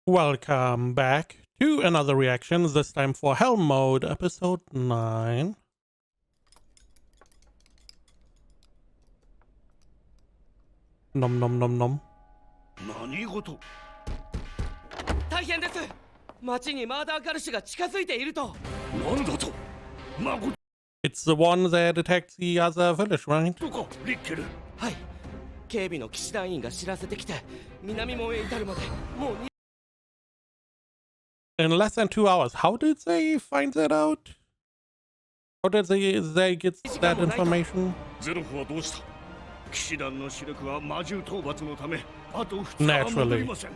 Welcome back to another reaction, this time for Hell Mode, episode 9. Nom nom nom nom. 何事大変です。町にマーダーガルシュが近づいていると。なんだとまこと It's the one that attacked the other village, right? かリッケルはい。警備の騎士団員が知らせてきて、南門へ至るまでもう In less than 2 hours. How did they find that out? How did they get that information? ゼロフはどうした騎士団の主力は魔獣討伐のためあと2日は戻りません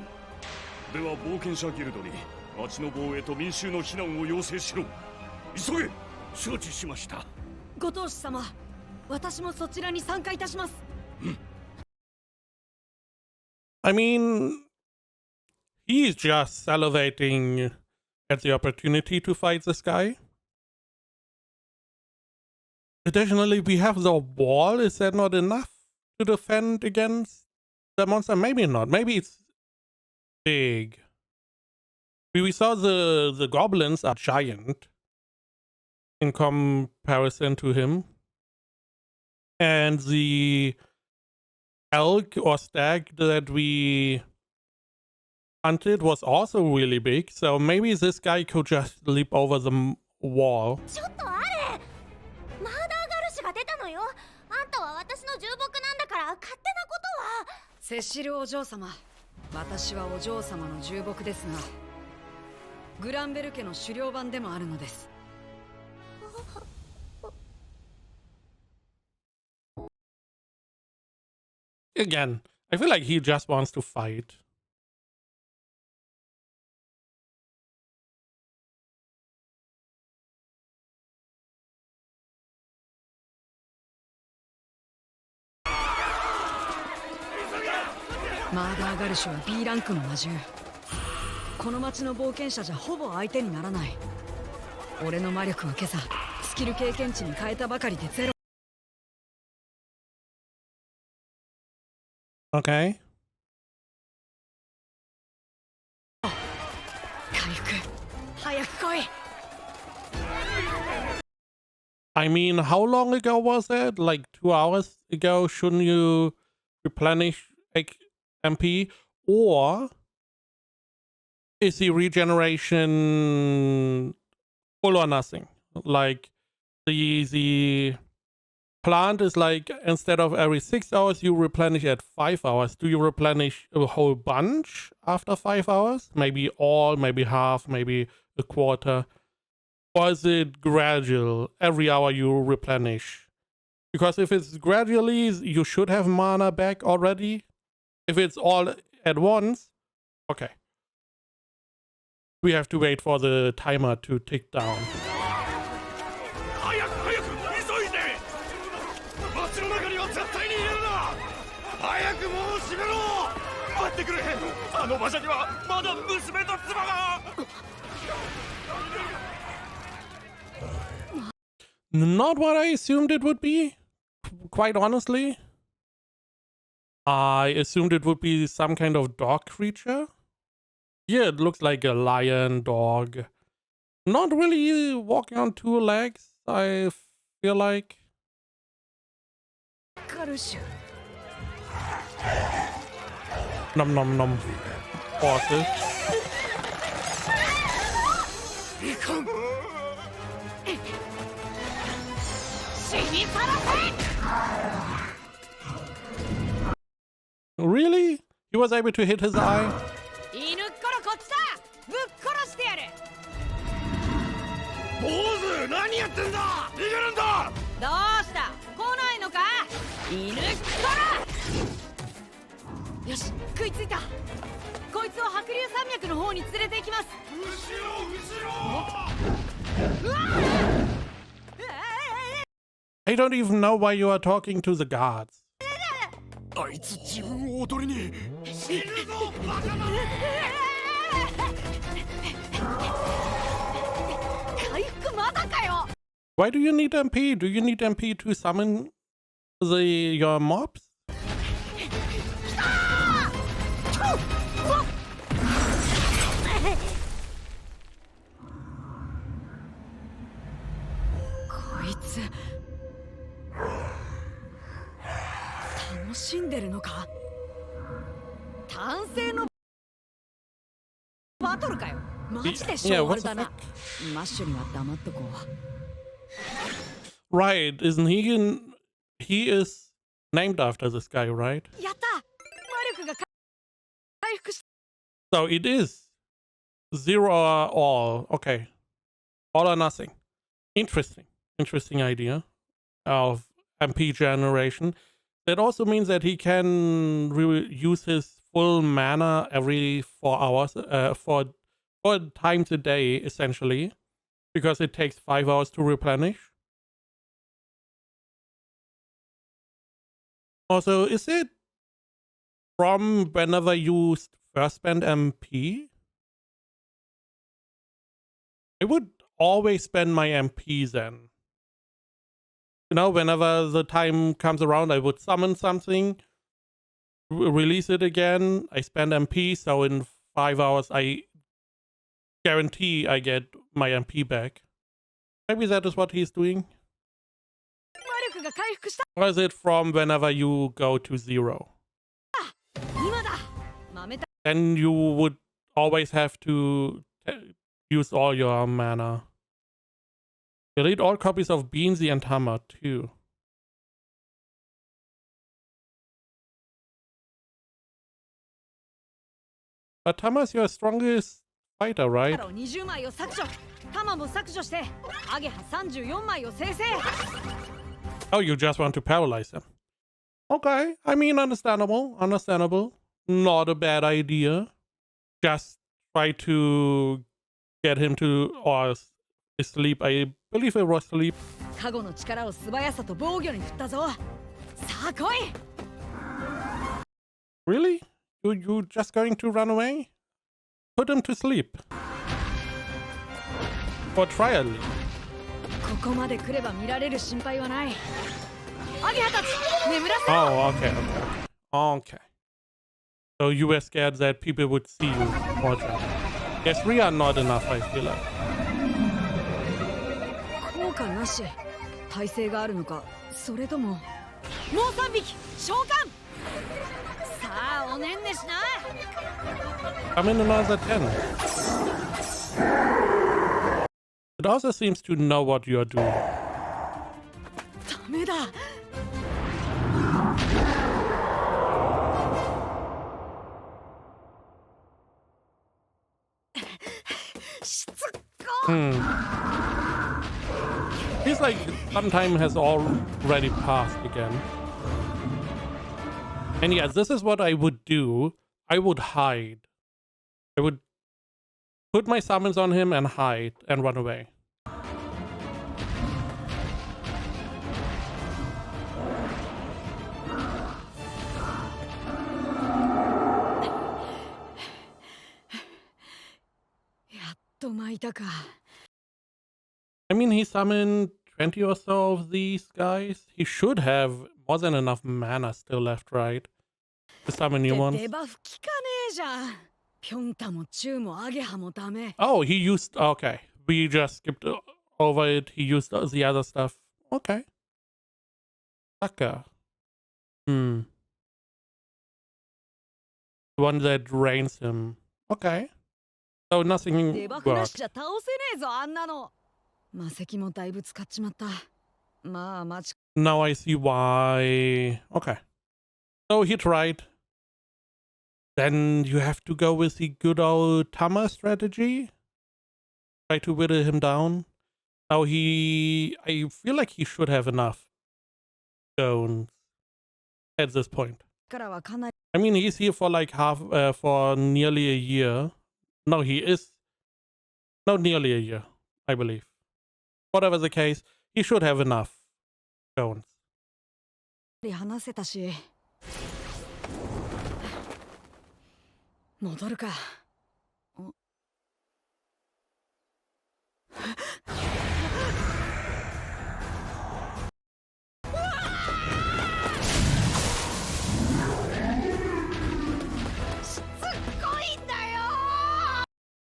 では冒険者ギルドに町の防衛と民衆の避難を要請しろ急げ承知しましたご当主様私もそちらに参加いたします I mean, he's just salivating at the opportunity to fight this guy. Additionally, we have the wall. Is that not enough to defend against the monster? Maybe not. Maybe it's big. We saw the goblins are giant in comparison to him. And the elk or stag that we hunted was also really big. So maybe this guy could just leap over the wall. ちょっとあれマーダーガルシュが出たのよあんたは私の重木なんだから勝手なことはセシルお嬢様私はお嬢様の重木ですがグランベル家の狩猟番でもあるのです Again, I feel like he just wants to fight. Murderガルシュは B ランクの魔獣この町の冒険者じゃほぼ相手にならない俺の魔力は今朝スキル経験値に変えたばかりでゼロ Okay. 回復早く来い I mean, how long ago was that? Like 2 hours ago? Shouldn't you replenish MP? Or is the regeneration full or nothing? Like the plant is like instead of every 6 hours you replenish at 5 hours. Do you replenish a whole bunch after 5 hours? Maybe all, maybe half, maybe a quarter. Or is it gradual? Every hour you replenish? Because if it's gradually, you should have mana back already. If it's all at once, okay. We have to wait for the timer to tick down. 早く急いで町の中には絶対に入れるな早く門を閉めろ待ってくれあの馬車にはまだ娘と妻が Not what I assumed it would be, quite honestly. I assumed it would be some kind of dog creature. Yeah, it looks like a lion, dog. Not really walking on 2 legs, I feel like. ガルシュ Nom nom nom. Horses. いかん Really? He was able to hit his eye? 犬っころこっちだぶっ殺してやる坊主何やってんだ逃げるんだどうした来ないのか犬っころよし食いついたこいつを白竜山脈の方に連れて行きます後ろ I don't even know why you are talking to the guards. あいつ自分を踊りに死ぬぞバカだ回復まだかよ Why do you need MP? Do you need MP to summon your mobs? しんでるのか。単性のバトルかよ。マジでしょうがだな。マッシュには黙っとこう。Right, isn't he is named after this guy, right? やった。魔力が回復し。So it is 0 or all. Okay. All or nothing. Interesting idea of MP generation. That also means that he can use his full mana every 4 hours, 4 times a day, essentially, because it takes 5 hours to replenish. Also, is it from whenever you first spend MP? I would always spend my MP then. You know, whenever the time comes around, I would summon something, release it again, I spend MP, so in 5 hours I guarantee I get my MP back. Maybe that is what he's doing. Or is it from whenever you go to 0? Then you would always have to use all your mana. Delete all copies of Beansy and Hammer too. But Hammer is your strongest fighter, right? Oh, you just want to paralyze him. Okay, I mean, understandable. Not a bad idea. Just try to get him to or sleep. I believe it was sleep. Really? You just going to run away? Put him to sleep. Or try at least. Oh, okay. So you were scared that people would see you watching. Yes, 3 are not enough, I feel like. I'm in another 10. It also seems to know what you're doing. Feels like some time has already passed again. And yeah, this is what I would do. I would hide. I would put my summons on him and hide and run away. I mean, he summoned 20 or so of these guys. He should have more than enough mana still left, right? To summon new ones. Oh, he used... Okay. We just skipped over it. He used the other stuff. Okay. Sucker. The one that drains him. Okay. So nothing worked. Now I see why. Okay. So he tried. Then you have to go with the good old Tama strategy. Try to whittle him down. Now I feel like he should have enough stones at this point. I mean, he's here for like for nearly a year. No, he is. No, nearly a year, I believe. Whatever the case, he should have enough stones.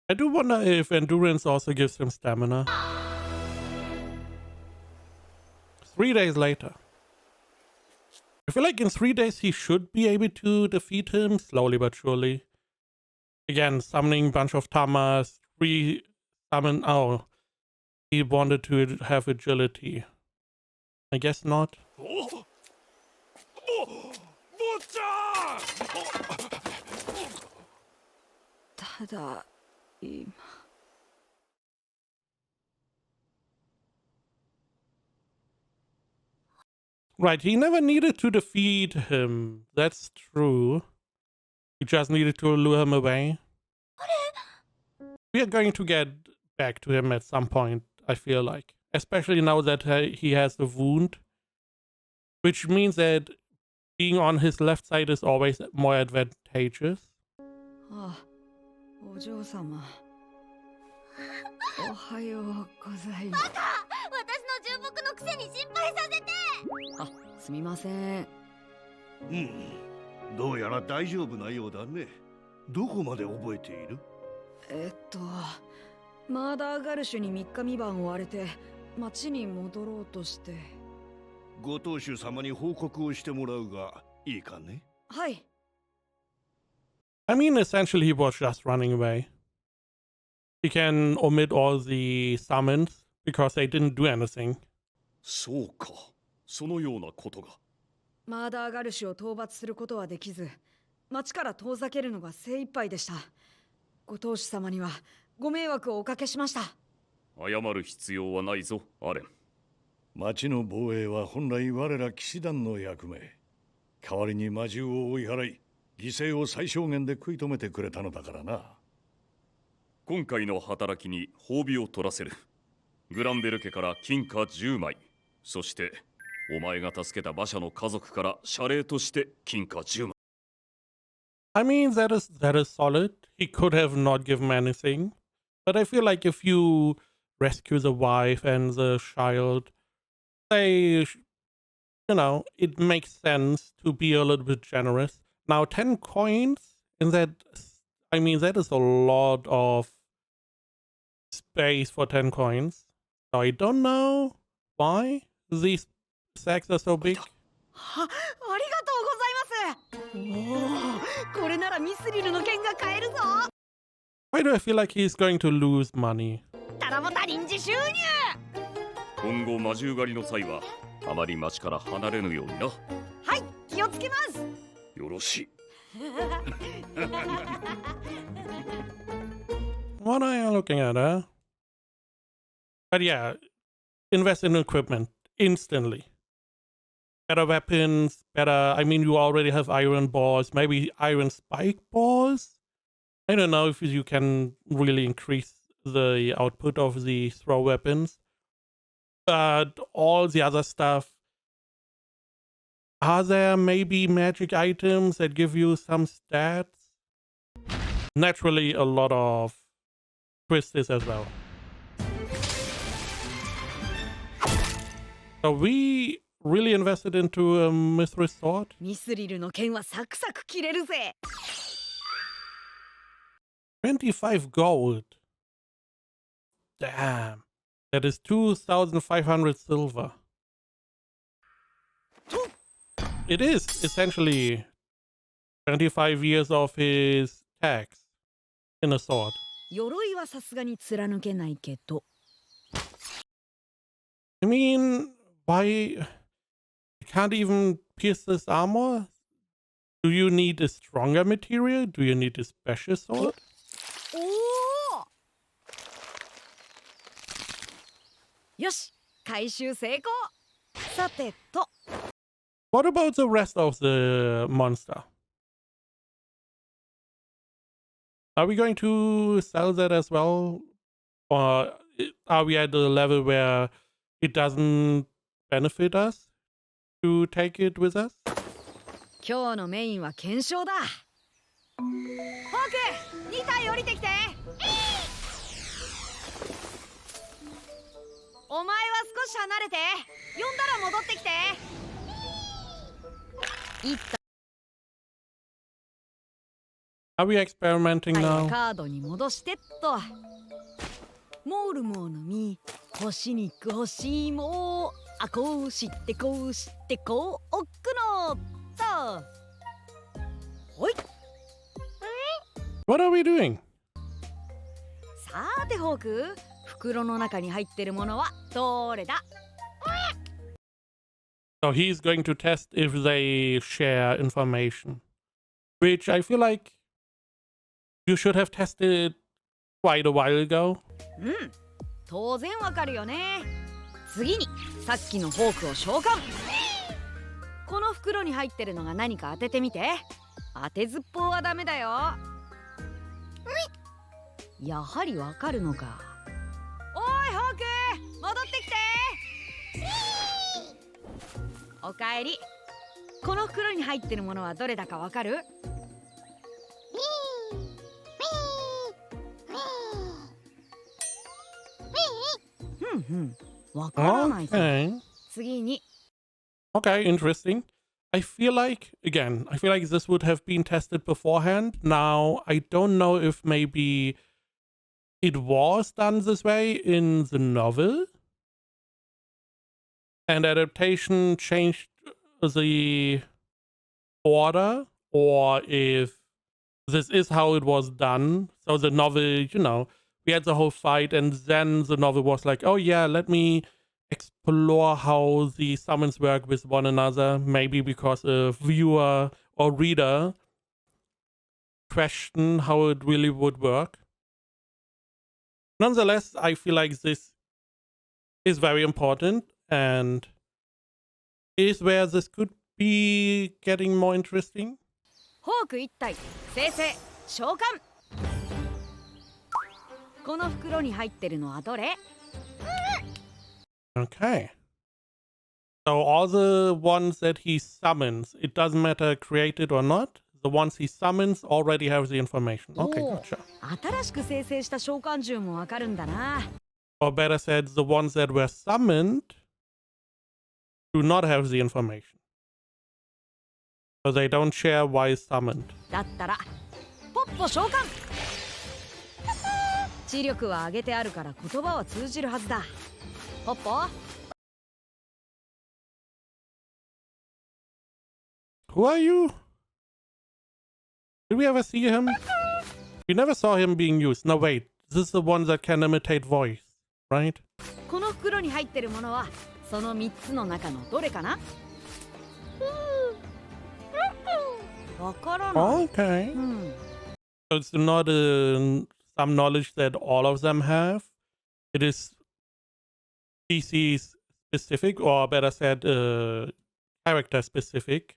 I do wonder if endurance also gives him stamina. 3 days later. I feel like in 3 days he should be able to defeat him slowly but surely. Again, summoning bunch of Tamas, re-summon. Oh, he wanted to have agility. I guess not. ただ今 Right, he never needed to defeat him. That's true. He just needed to lure him away. We are going to get back to him at some point, I feel like. Especially now that he has the wound. Which means that being on his left side is always more advantageous. あ、お嬢様。おはようございます。バカ！私の重木のくせに心配させて。あ、すみません。どうやら大丈夫なようだね。どこまで覚えている？マーダーガルシュに3日3晩追われて町に戻ろうとして。ご当主様に報告をしてもらうがいいかね？はい。I mean, essentially he was just running away. He can omit all the summons because they didn't do anything. そうか、そのようなことが。マーダーガルシュを討伐することはできず、町から遠ざけるのが精一杯でした。ご当主様にはご迷惑をおかけしました。謝る必要はないぞ、アレン。町の防衛は本来我ら騎士団の役目。代わりに魔獣を追い払い、犠牲を最小限で食い止めてくれたのだからな。今回の働きに褒美を取らせる。グランベル家から金貨10枚、そしてお前が助けた馬車の家族から謝礼として金貨10枚。I mean, that is solid. He could have not given anything. But I feel like if you rescue the wife and the child, it makes sense to be a little bit generous. Now, 10 coins, that is a lot of space for 10 coins. So I don't know why these sacks are so big. ありがとうございます。これならミスリルの剣が買えるぞ。Why do I feel like he's going to lose money? タラボタ臨時収入。今後魔獣狩りの際はあまり町から離れぬようにな。はい、気をつけます。よろしい。What are you looking at, huh? But yeah, invest in equipment instantly. Better weapons, you already have iron balls, maybe iron spike balls? I don't know if you can really increase the output of the throw weapons. But all the other stuff, are there maybe magic items that give you some stats? Naturally, a lot of twists as well. So we really invested into a Mithril sword. ミスリルの剣はサクサク切れるぜ。25 gold. Damn. That is 2,500 silver. It is essentially 25 years of his tax in a sword. 鎧はさすがに貫けないけど。I mean, why? You can't even pierce this armor? Do you need a stronger material? Do you need a special sword? おお！よし、回収成功。さてと。What about the rest of the monster? Are we going to sell that as well? Or are we at the level where it doesn't benefit us to take it with us? 今日のメインは検証だ。ホーク、2体降りてきて。お前は少し離れて。呼んだら戻ってきて。Are we experimenting now? カードに戻してっと。モールモーの実、干し肉欲しいもあ、こうしてこうしてこう置くのさあ。ほい。 What are we doing? さてホーク、袋の中に入ってるものはどれだ？ So he's going to test if they share information, which I feel like you should have tested quite a while ago. うん、当然わかるよね。次にさっきのホークを召喚。この袋に入ってるのが何か当ててみて。当てずっぽうはダメだよ。やはりわかるのか。おいホーク、戻ってきて。おかえり。この袋に入ってるものはどれだかわかる？わからないか。 Okay. 次に。 Okay, interesting. I feel like this would have been tested beforehand. Now, I don't know if maybe it was done this way in the novel and adaptation changed the order, or if this is how it was done. So the novel, we had the whole fight and then the novel was like, oh yeah, let me explore how the summons work with one another, maybe because a viewer or reader questioned how it really would work. Nonetheless, I feel like this is very important and is where this could be getting more interesting. ホーク一体、生成、召喚。この袋に入ってるのはどれ？ Okay. So all the ones that he summons, it doesn't matter created or not. The ones he summons already have the information. Okay, gotcha. 新しく生成した召喚獣もわかるんだな。 Or better said, the ones that were summoned do not have the information. So they don't share why it's summoned. だったら、ポッポ召喚。知力は上げてあるから言葉は通じるはずだ。ポッポ。 Who are you? Did we ever see him? We never saw him being used. No, wait. This is the one that can imitate voice, right? この袋に入ってるものはその3つの中のどれかな？わからない。 Okay. So it's not some knowledge that all of them have. It is PC specific, or better said, character specific.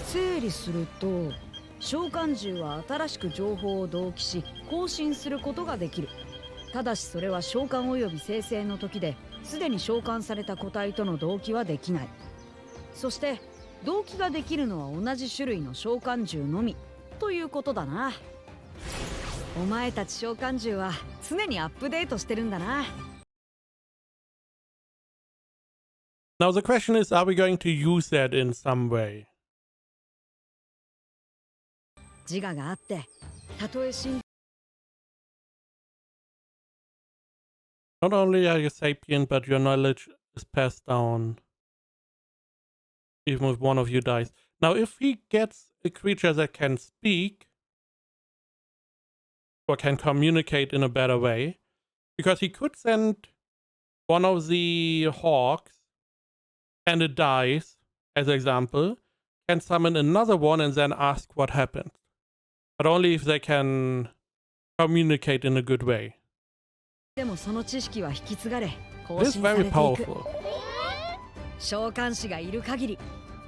整理すると、召喚獣は新しく情報を同期し更新することができる。ただしそれは召喚及び生成の時ですでに召喚された個体との同期はできない。そして同期ができるのは同じ種類の召喚獣のみということだな。お前たち召喚獣は常にアップデートしてるんだな。 Now the question is, are we going to use that in some way? 自我があってたとえ死ん Not only are you sapient, but your knowledge is passed down even if one of you dies. Now, if he gets a creature that can speak or can communicate in a better way, because he could send one of the hawks and it dies, as an example, can summon another one and then ask what happened. But only if they can communicate in a good way. でもその知識は引き継がれ更 This is 新され very ていく。 powerful. 召喚士がいる限り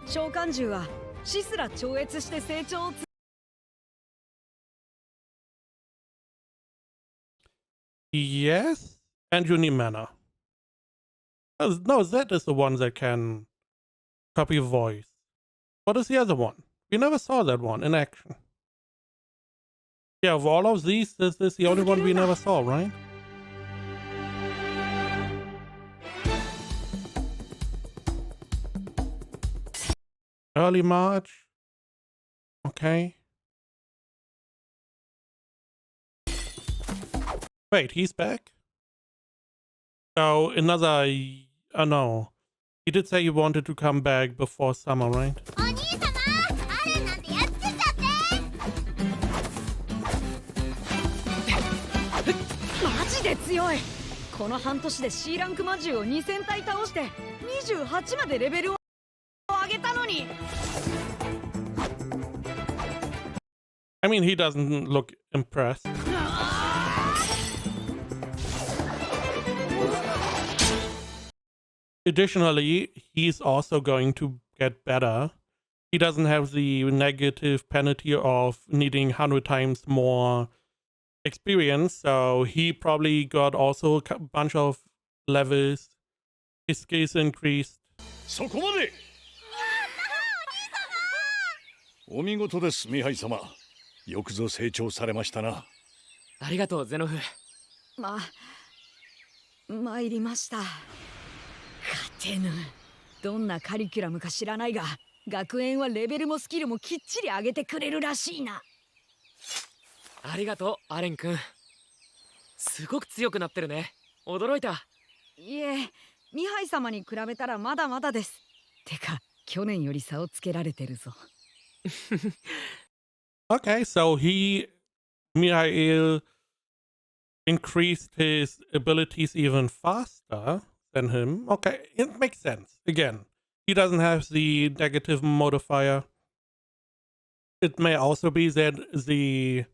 召喚獣は死すら超越して成長をつ Yes, and you need mana. No, that is the one that can copy voice. What is the other one? We never saw that one in action. Yeah, of all of these, this is the only one we never saw, right? Early March. Okay. Wait, he's back? So another no. He did say he wanted to come back before summer, right? お兄様アレンなんてやっつけちゃってマジで強い。この半年で C ランク魔獣を2000体倒して28までレベルを上げたのに。 I mean, he doesn't look impressed. Additionally, he's also going to get better. He doesn't have the negative penalty of needing 100 times more experience, so he probably got also a bunch of levels. His skills increased. そこまで。お見事ですミハイ様。よくぞ成長されましたな。ありがとうゼノフ。参りました。勝てぬ。どんなカリキュラムか知らないが、学園はレベルもスキルもきっちり上げてくれるらしいな。ありがとうアレン君。すごく強くなってるね。驚いた。いえ、ミハイ様に比べたらまだまだです。てか、去年より差をつけられてるぞ。Okay, so Mihail increased his abilities even faster than him. Okay, it makes sense. Again, he doesn't have the negative modifier. It may also be that the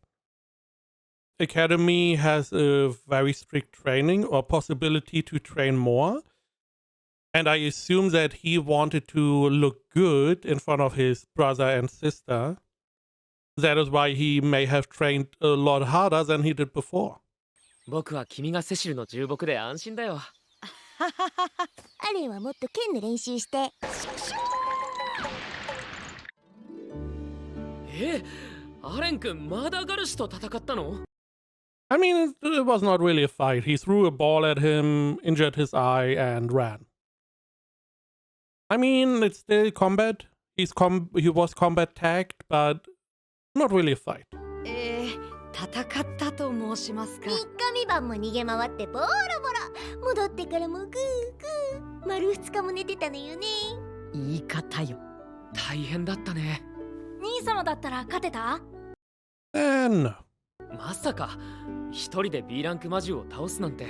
academy has a very strict training or possibility to train more. And I assume that he wanted to look good in front of his brother and sister. That is why he may have trained a lot harder than he did before. 僕は君がセシルの重木で安心だよ。アレンはもっと剣の練習して。アレン君マーダーガルシュと戦ったの？ I mean, it was not really a fight. He threw a ball at him, injured his eye, and ran. I mean, it's still combat. He was combat tagged, but not really a fight. 戦ったと申しますか。3日3晩も逃げ回ってボロボロ。戻ってからもグーグー。丸2日も寝てたのよね。言い方よ。大変だったね。兄様だったら勝てた？ No. まさか一人で B ランク魔獣を倒すなんて。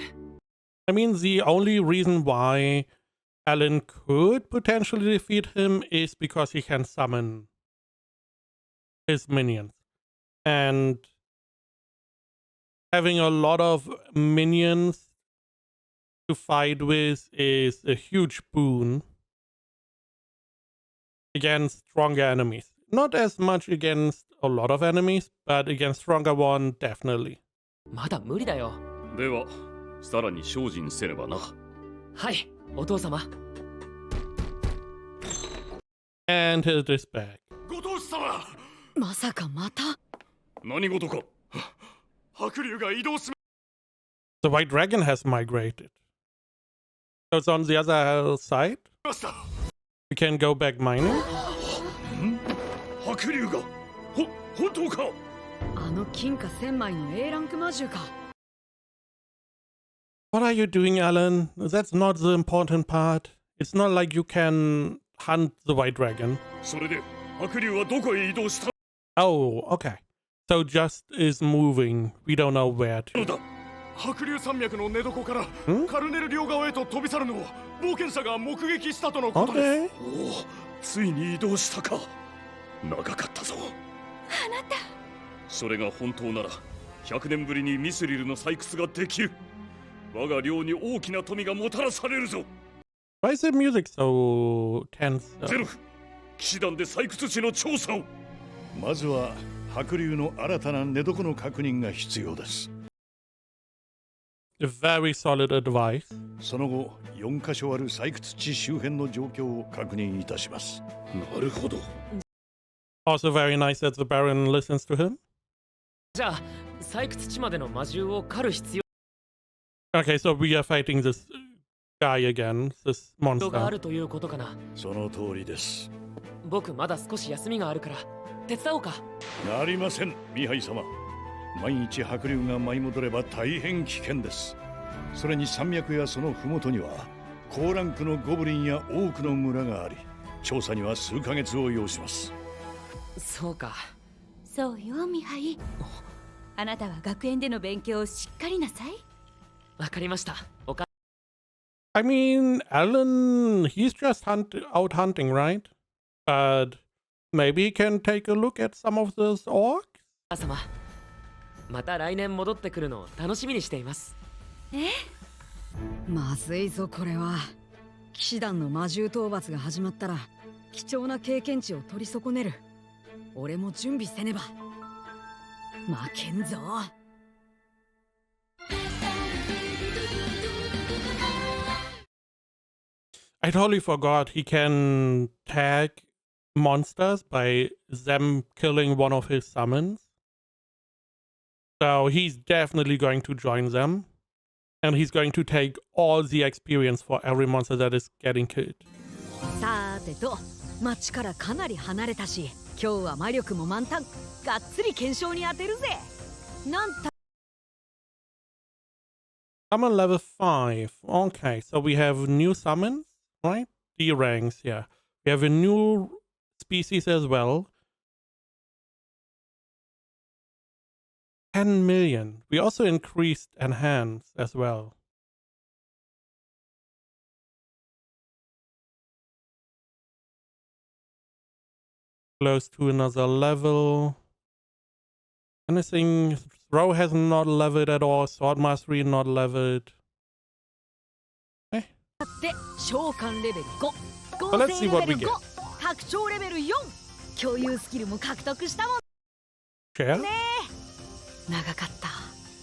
I mean, the only reason why Alan could potentially defeat him is because he can summon his minions. And having a lot of minions to fight with is a huge boon against stronger enemies. Not as much against a lot of enemies, but against stronger one, definitely. まだ無理だよ。ではさらに精進せねばな。はい、お父様。And his this back. ご当主様。まさかまた？何事か。白竜が移動す。The white dragon has migrated. So it's on the other side. We can go back mining. 白竜が。本当か。あの金貨1000枚の A ランク魔獣か。What are you doing, Alan? That's not the important part. It's not like you can hunt the white dragon. それで白竜はどこへ移動した？ Oh, okay. So just is moving. We don't know where to. 白竜山脈の寝床からカルネル両側へと飛び去るのを冒険者が目撃したとのことです。おお、ついに移動したか。長かったぞ。あなた。それが本当なら100年ぶりにミスリルの採掘ができる。我が領に大きな富がもたらされるぞ。Why is the music so tense? ゼロフ、騎士団で採掘地の調査を。まずは白竜の新たな寝床の確認が必要です。A very solid advice. その後、4カ所ある採掘地周辺の状況を確認いたします。なるほど。Also very nice that the Baron listens to him. じゃあ採掘地までの魔獣を狩る必要 Okay, so we are fighting this guy again, this があ monster. るということかな。その通りです。僕まだ少し休みがあるから手伝おうか。なりません、ミハイ様。毎日白竜が舞い戻れば大変危険です。それに山脈やその麓には高ランクのゴブリンやオークの村があり、調査には数ヶ月を要します。そうか。そうよミハイ。あなたは学園での勉強をしっかりなさい。わかりました。I mean, Alan, he's just out hunting, right? But maybe he can take a look at some of those orcs? お母様、また来年戻ってくるのを楽しみにしています。まずいぞこれは。騎士団の魔獣討伐が始まったら貴重な経験値を取り損ねる。俺も準備せねば。負けんぞ。I totally forgot he can tag monsters by them killing one of his summons. So he's definitely going to join them. And he's going to take all the experience for every monster that is getting killed. さてと、町からかなり離れたし、今日は魔力も満タン。がっつり検証に当てるぜ。なんた Summon level 5. Okay, so we have new summons, right? D ranks, yeah. We have a new species as well. 10 million. We also increased enhance as well. Close to another level. Anything? Throw has not leveled at all. Sword Mastery not leveled. Okay. で召喚レベル5。So let's see what we get. 拡張レベル4。共有スキルも獲得したもん Share? ね。長かった。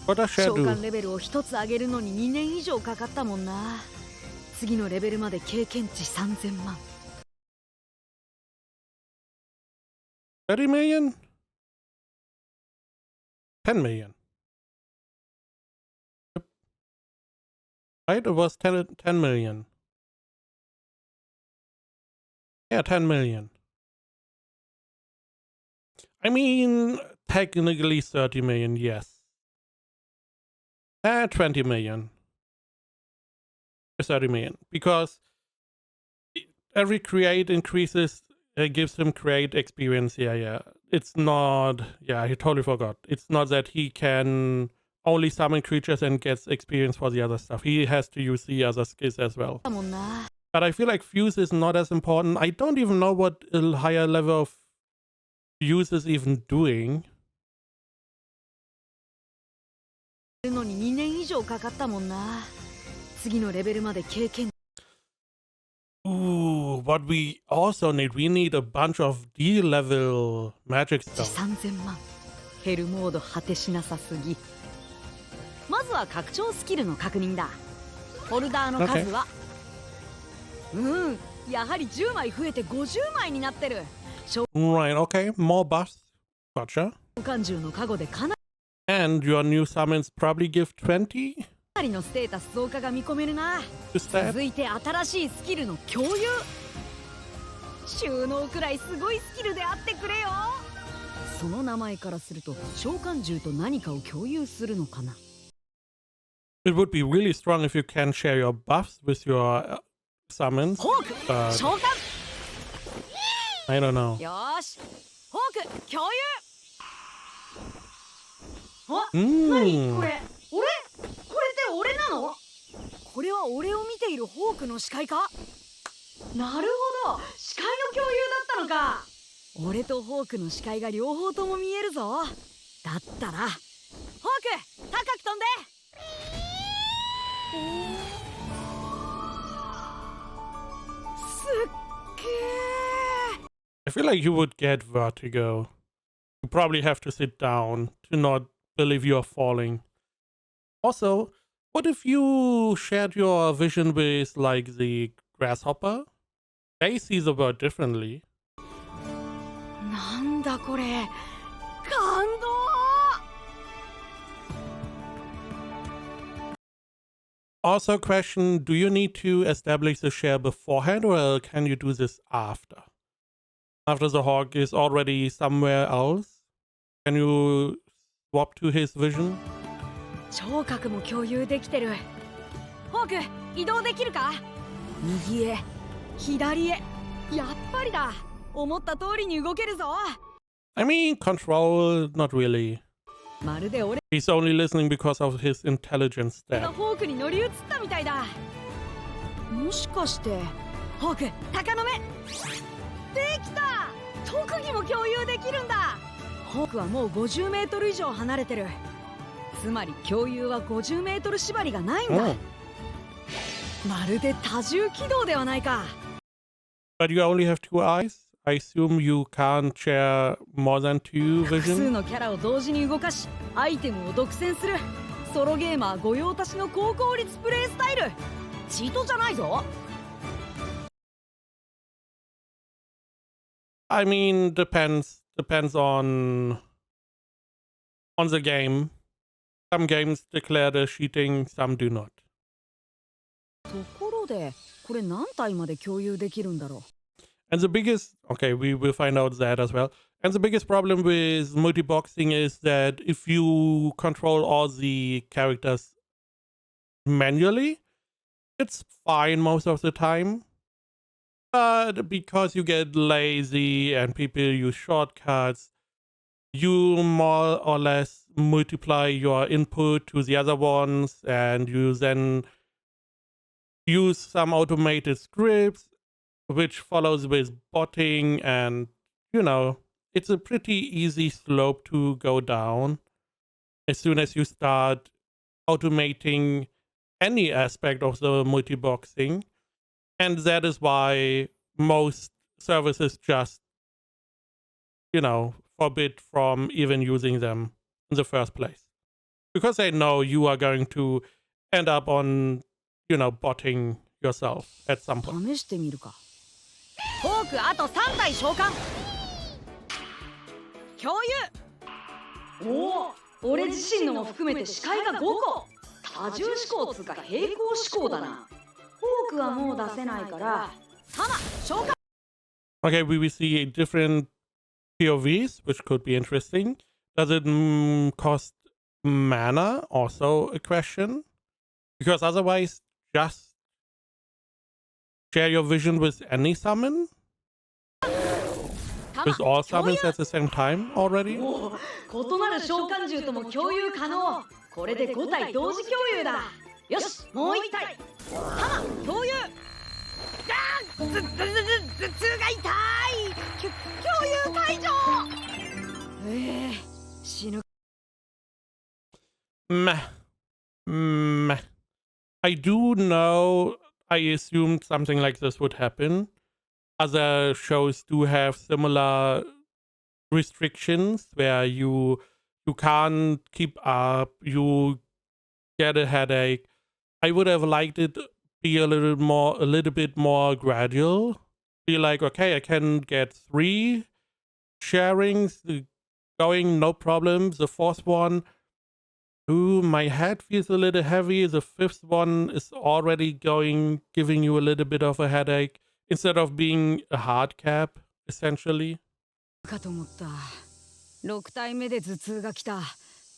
What does Share 召 do? 喚レベルを1つ上げるのに2年以上かかったもんな。次のレベルまで経験値3000万。30 million? 10 million. Yep. Right? It was 10 million. Yeah, 10 million. I mean, technically 30 million, yes. 20 million. 30 million. Because every create increases, gives him create experience. Yeah. It's not, yeah, he totally forgot. It's not that he can only summon creatures and gets experience for the other stuff. He has to use the other skills as well. だもんな。 But I feel like Fuse is not as important. I don't even know what a higher level of Fuse is even doing. のに2年以上かかったもんな。次のレベルまで経験 Ooh, what we also need, we need a bunch of D level magic 値 stuff. 3000万。ヘルモード果てしなさすぎ。まずは拡張スキルの確認だ。フォルダーの数は、やはり10枚増えて50枚になってる。召 Right, okay, more buffs. Gotcha. 喚獣の加護でかな And your new summons probably give 20? りのステータス増加が見込めるな。 Is that? 続いて新しいスキルの共有。収納くらいすごいスキルであってくれよ。その名前からすると召喚獣と何かを共有するのかな。 It would be really strong if you can share your buffs with your summons. ホーク、召喚。 I don't know. よーし、ホーク共有。あ、 Mm. これって俺なの？これは俺を見ているホークの視界か？なるほど、視界の共有だったのか。俺とホークの視界が両方とも見えるぞ。だったらホーク、高く飛んで。すっげー。 I feel like you would get vertigo. You probably have to sit down to not believe you're falling. Also, what if you shared your vision with, like, the grasshopper? They see the bird differently. なんだこれ、感動。 Also, question, do you need to establish the share beforehand or can you do this after? After the hawk is already somewhere else? Can you swap to his vision? 聴覚も共有できてる。ホーク、移動できるか？右へ左へやっぱりだ思った通りに動けるぞ I mean, control, not really. まるで俺 He's only listening because of his intelligence が stat. フォークに乗り移ったみたいだもしかしてフォーク鷹の目できた特技も共有できるんだフォークはもう50メートル以上離れてるつまり共有は50メートル縛りがないんだ、Oh. まるで多重起動ではないか But you only have 2 eyes? I assume you can't share more than 2複数 vision? のキャラを同時に動かしアイテムを独占するソロゲーマー御用達の高効率プレイスタイルチートじゃないぞ I mean, depends on the game. Some games declare the cheating, some do not. ところでこれ何体まで共有できるんだろう And the biggest, okay, we will find out that as well. And the biggest problem with multiboxing is that if you control all the characters manually, it's fine most of the time. But because you get lazy and people use shortcuts, you more or less multiply your input to the other ones, and you then use some automated scripts which follows with botting, and you know, it's a pretty easy slope to go down as soon as you start automating any aspect of the multiboxing. And that is why most services just, you know, forbid from even using them in the first place. Because they know you are going to end up on, you know, botting yourself at some point. 試してみるかフォークあと3体召喚共有おお俺自身のも含めて視界が5個多重思考つうか平行思考だなフォークはもう出せないからタマ召喚 Okay, we will see different POVs, which could be interesting. Does it cost mana? Also a question. Because otherwise, just share your vision with any summon? タマ With all 共 summons 有 at the same time already? おお異なる召喚獣とも共有可能これで5体同時共有だよしもう1体タマ共有頭痛が痛い共有解除死ぬ Meh. Meh. I do know, I assumed something like this would happen. Other shows do have similar restrictions where you can't keep up, you get a headache. I would have liked it be a little bit more gradual. Be like, okay, I can get 3 sharings going, no problem. The 4th one, ooh, my head feels a little heavy. The 5th one is already giving you a little bit of a headache instead of being a hard cap, essentially. かと思った6体目で頭痛が来た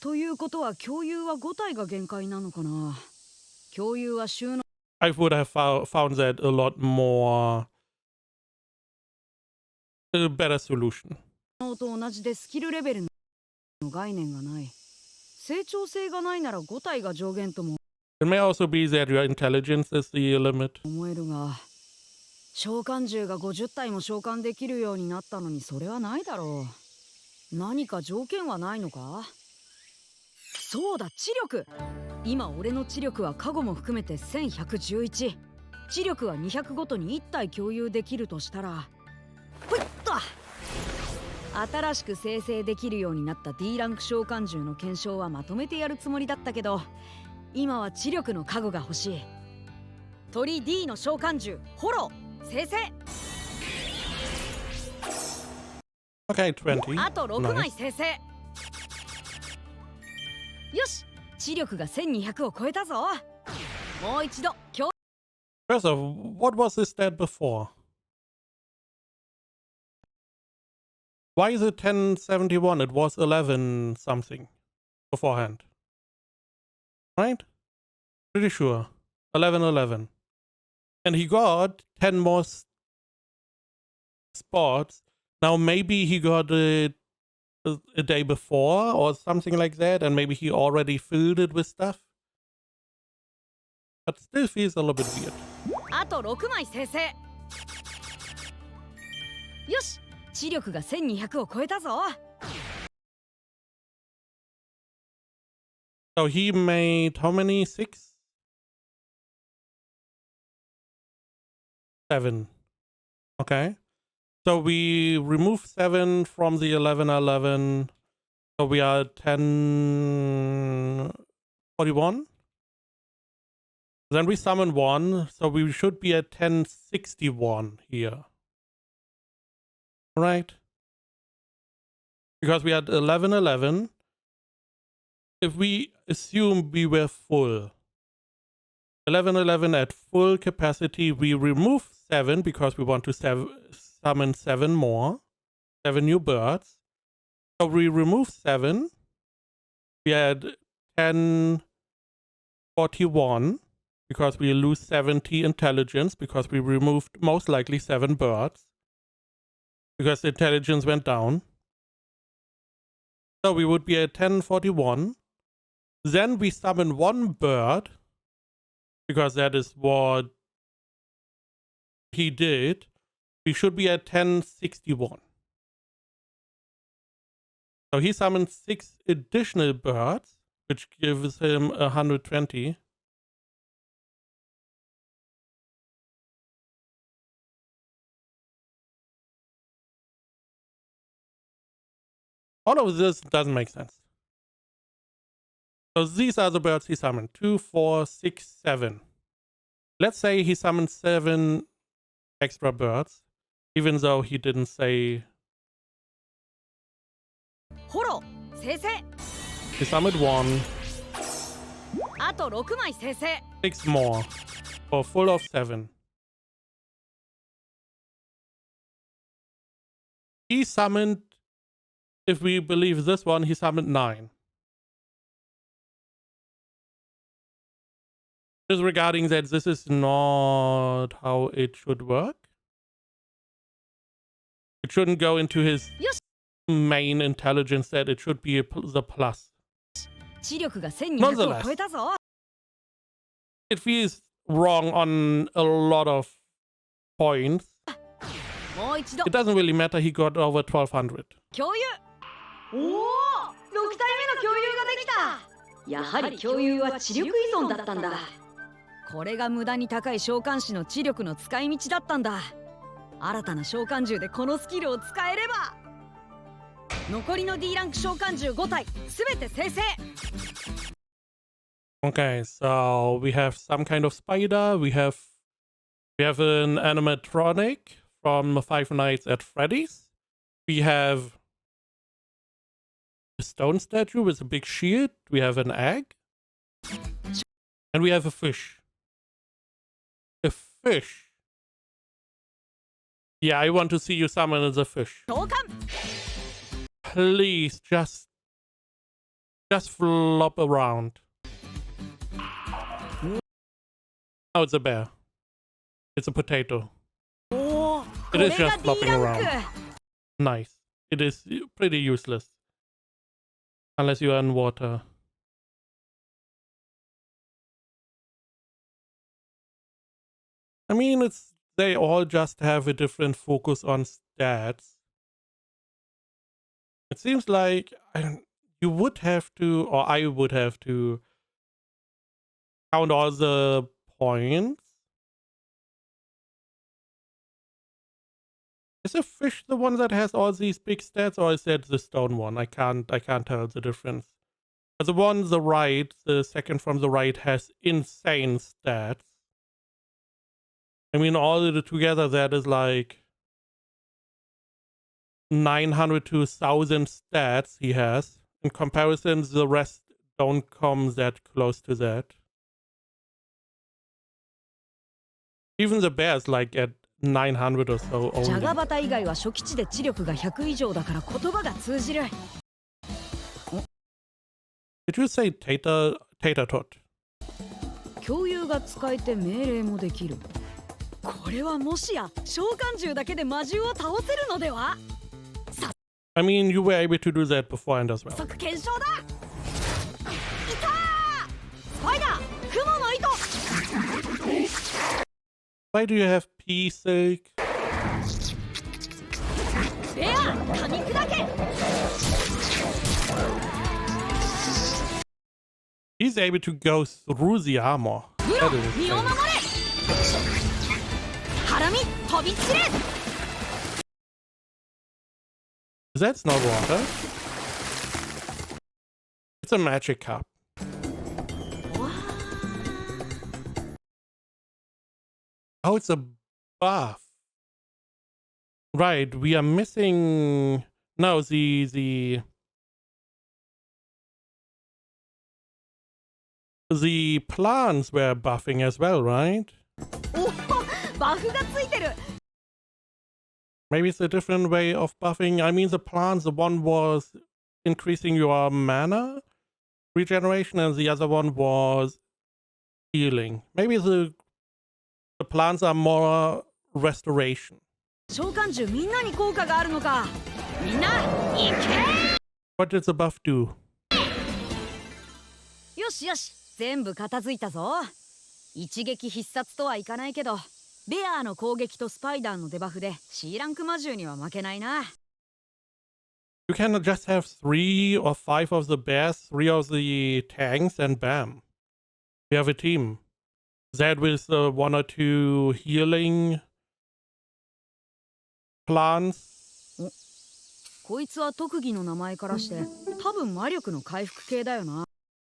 ということは共有は5体が限界なのかな共有は収納 I would have found that a lot more a better solution. と同じでスキルレベルの概念がない成長性がないなら5体が上限とも It may also be that your intelligence is the limit. 思えるが召喚獣が50体も召喚できるようになったのにそれはないだろう何か条件はないのかそうだ知力今俺の知力は過去も含めて1111知力は200ごとに1体共有できるとしたらほいっと新しく生成できるようになった D ランク召喚獣の検証はまとめてやるつもりだったけど今は知力の加護が欲しい鳥 D の召喚獣ホロー生成 Okay, 20. あと6枚 Nice. 生成よし知力が1200を超えたぞもう一度今日 First off, what was this stat before? Why is it 1071? It was 11 something beforehand. Right? Pretty sure. 1111. And he got 10 more spots. Now maybe he got it a day before or something like that, and maybe he already filled it with stuff. But still feels a little bit weird. あと6枚生成。よし、知力が1200を超えたぞ。So he made how many? 6? 7. Okay. So we remove 7 from the 1111. So we are 1041. Then we summon 1. So we should be at 1061 here. Right? Because we had 1111. If we assume we were full, 1111 at full capacity, we remove 7 because we want to summon 7 more, 7 new birds. So we remove 7. We add 1041 because we lose 70 intelligence because we removed most likely 7 birds because the intelligence went down. So we would be at 1041. Then we summon 1 bird because that is what he did. We should be at 1061. So he summoned 6 additional birds, which gives him 120. All of this doesn't make sense. So these are the birds he summoned. 2, 4, 6, 7. Let's say he summoned 7 extra birds, even though he didn't say. ホロ、生成。 He summoned 1. あと6枚生成。 6 more. For full of 7. He summoned, if we believe this one, he summoned 9. Disregarding that this is not how it should work. It shouldn't go into his main intelligence set. It should be the plus. 知力が1200を超えたぞ。 It feels wrong on a lot of points. もう一度。 It doesn't really matter he got over 1200. 共有。おお、6体目の共有ができた。やはり共有は知力依存だったんだ。これが無駄に高い召喚士の知力の使い道だったんだ。新たな召喚獣でこのスキルを使えれば。残りの D ランク召喚獣5体すべて生成。 Okay, so we have some kind of spider. We have an animatronic from Five Nights at Freddy's. We have a stone statue with a big shield. We have an egg. And we have a fish. A fish. Yeah, I want to see you summon the fish. 召喚。 Please, just flop around. Oh, it's a bear. It's a potato. It is just flopping around. Nice. It is pretty useless. Unless you are in water. I mean, they all just have a different focus on stats. It seems like you would have to, or I would have to, count all the points. Is the fish the one that has all these big stats, or is that the stone one? I can't tell the difference. But the one on the right, the second from the right, has insane stats. I mean, all together that is like 900 to 1,000 stats he has. In comparison, the rest don't come that close to that. Even the bears like at 900 or so only. ジャガバタ以外は初期値で知力が100以上だから言葉が通じる。 Did you say tater tot? 共有が使えて命令もできる。これはもしや召喚獣だけで魔獣を倒せるのでは？ I mean, you were able to do that beforehand as well. 即検証だ。いたー！スパイダー、雲の糸。 Why do you have P-Silk? ベア、噛み砕け。 He's able to go through the armor. ブロ That is 身を insane. 守れ。ハラミ飛び散れ。 That's not water. It's a magic cup. Oh, it's a buff. Right, we are missing... No, the plants were buffing as well, right? おお、バフがついてる。 Maybe it's a different way of buffing. I mean, the plants, the one was increasing your mana regeneration and the other one was healing. Maybe the plants are more restoration. 召喚獣みんなに効果があるのか。みんな行け。 What did the buff do? よしよし、全部片付いたぞ。一撃必殺とはいかないけど、ベアの攻撃とスパイダーのデバフで C ランク魔獣には負けないな。You can just have 3 or 5 of the bears, 3 of the tanks, and bam. We have a team. That with 1 or 2 healing plants. こいつは特技の名前からして多分魔力の回復系だよな。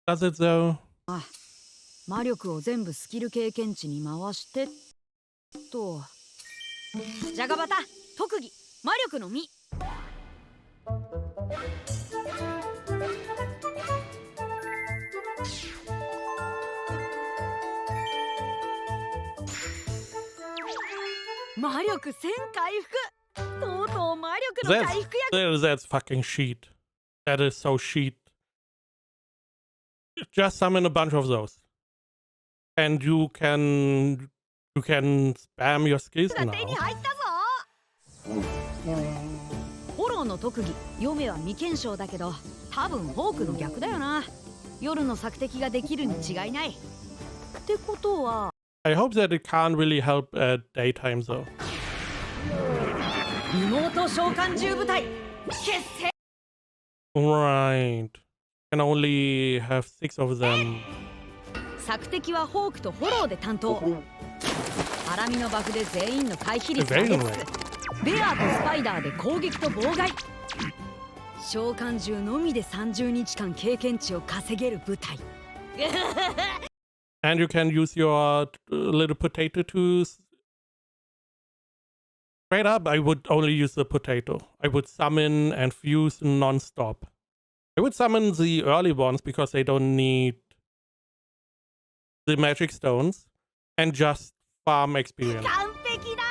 Does it though? あ、魔力を全部スキル経験値に回してと。ジャガバタ特技魔力の実。魔力1000回復。とうとう魔力の回復薬。 That's fucking sheet. That is so sheet. Just summon a bunch of those. And you can spam your skills が now. 手に入ったぞ。フォローの特技ヨメは未検証だけど多分ホークの逆だよな。夜の索敵ができるに違いない。ってことは I hope that it can't really help at daytime though. リモート召喚獣部隊結成。 Right. Can only have 6 of them. 索敵はホークとフォローで担当。ハラミのバフで全員の回避率上げつつ、ベアとスパイダーで攻撃と妨害。召喚獣のみで30日間経験値を稼げる部隊。And you can use your little potato to... Straight up, I would only use the potato. I would summon and fuse non-stop. I would summon the early ones because they don't need the magic stones and just farm experience. 完璧だ。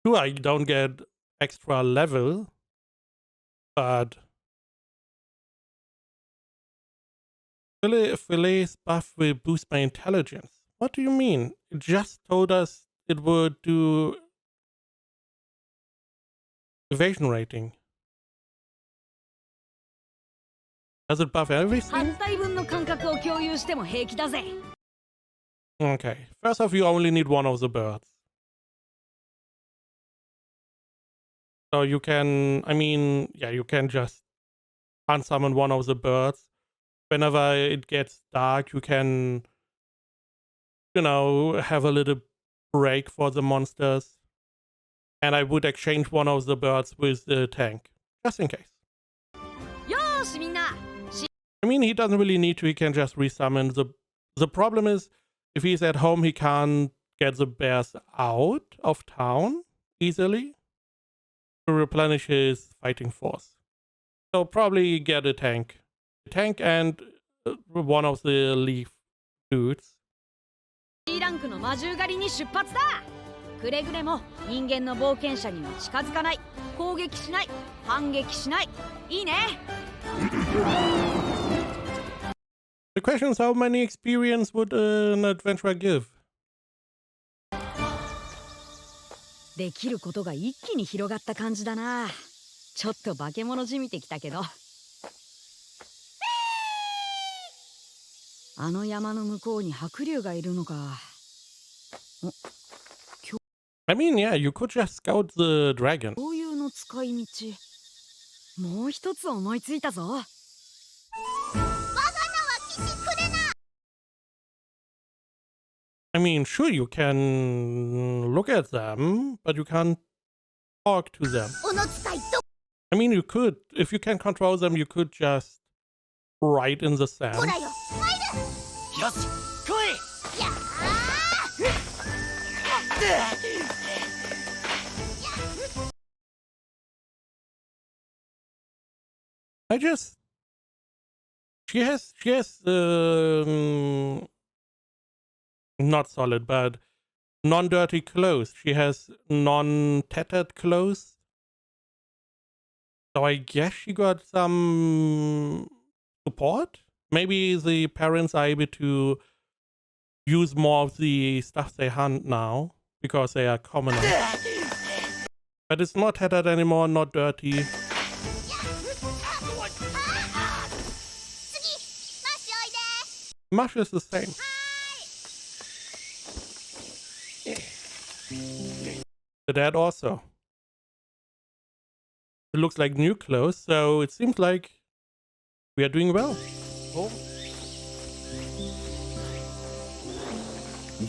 Sure, I don't get extra level, but Filet's buff will boost my intelligence. What do you mean? It just told us it would do evasion rating. Does it buff everything? 8体分の感覚を共有しても平気だぜ。 Okay. First off, you only need 1 of the birds. So you can, I mean, yeah, you can just unsummon 1 of the birds. Whenever it gets dark, you can, you know, have a little break for the monsters. And I would exchange 1 of the birds with the tank, just in case. よーしみんな。 I mean, he doesn't really need to, he can just resummon. The problem is, if he's at home, he can't get the bears out of town easily to replenish his fighting force. So probably get a tank. A tank and 1 of the leaf dudes. C ランクの魔獣狩りに出発だ。くれぐれも人間の冒険者には近づかない。攻撃しない。反撃しない。いいね。 The question is, how many experience would an adventurer give? できることが一気に広がった感じだな。ちょっと化け物じみてきたけど。あの山の向こうに白竜がいるのか。I mean, yeah, you could just scout the dragon. こういうの使い道。もう一つ思いついたぞ。I mean, sure, you can look at them, but you can't talk to them. I mean, you could, if you can control them, you could just write in the sand. よし来い I just, she has not solid, but non-dirty clothes. She has non-tattered clothes. So I guess she got some support. Maybe the parents are able to use more of the stuff they hunt now because they are commoners. But it's not tattered anymore, not dirty. Mush is the same. The dad also. It looks like new clothes, so it seems like we are doing well.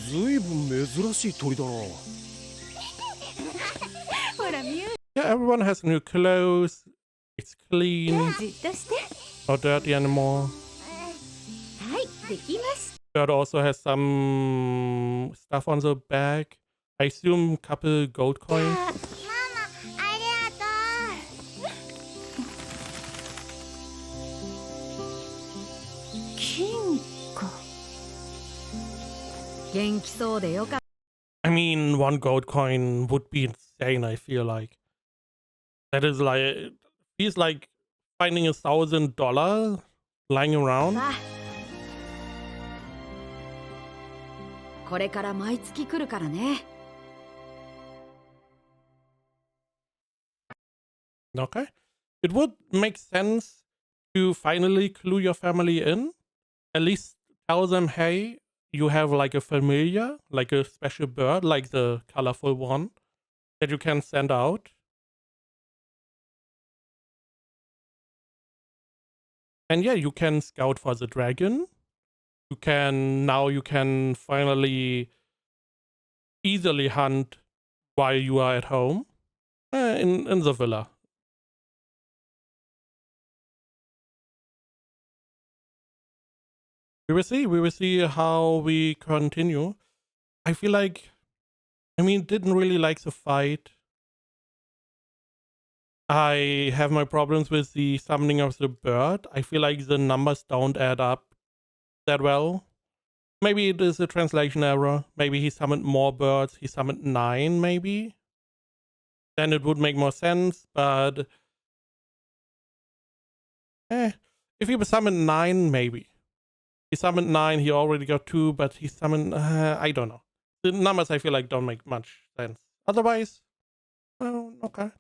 ずいぶん珍しい鳥だな。ほらミュ Yeah, everyone has new clothes. It's clean. じっとして。 Not dirty anymore. はいできました Bird also has some stuff on the back. I assume couple gold coins. ママありがとう金庫元気そうでよかった。 I mean, one gold coin would be insane, I feel like. That is like, feels like finding $1,000 lying around. さあこれから毎月来るからね。 Okay. It would make sense to finally clue your family in. At least tell them, hey, you have like a familiar, like a special bird, like the colorful one that you can send out. And yeah, you can scout for the dragon. You can finally easily hunt while you are at home in the villa. We will see how we continue. I feel like, I mean, didn't really like the fight. I have my problems with the summoning of the bird. I feel like the numbers don't add up that well. Maybe it is a translation error. Maybe he summoned more birds. He summoned 9, maybe. Then it would make more sense, but if he summoned 9, maybe. He summoned 9, he already got 2, but he summoned, I don't know. The numbers I feel like don't make much sense. Otherwise, well, okay.